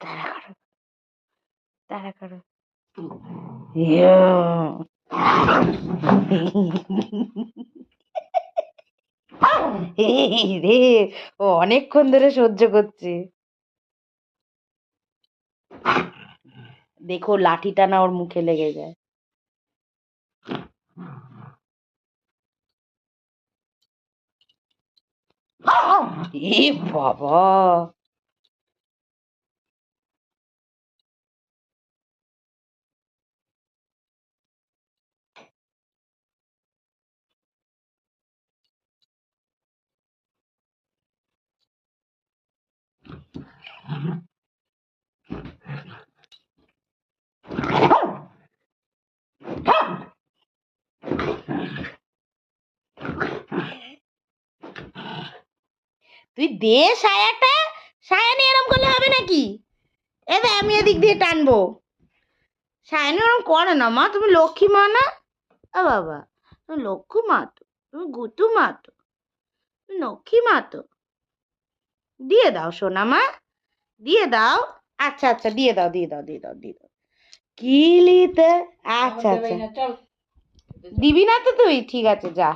তাড়া করো, তাড়া করো। রে, ও অনেকক্ষণ ধরে সহ্য করছে। দেখো লাঠিটা না ওর মুখে লেগে যায়। এ বাবা, তুই দে সায়াটা। সায়া নিয়ে এরম করলে হবে নাকি? এ আমি এদিক দিয়ে টানবো। সায়ানি ওরম করে না মা, তুমি লক্ষ্মী মা না? বাবা, তুমি লক্ষ্মী মা তো, তুমি গুতু মা তো, লক্ষ্মী মা তো। দিয়ে দাও সোনা মা, দিয়ে দাও। আচ্ছা আচ্ছা, দিয়ে দাও দিয়ে দাও দিয়ে দাও দিয়ে দাও। কি লিতে? আচ্ছা আচ্ছা, দিবি না তো তুই? ঠিক আছে, যা।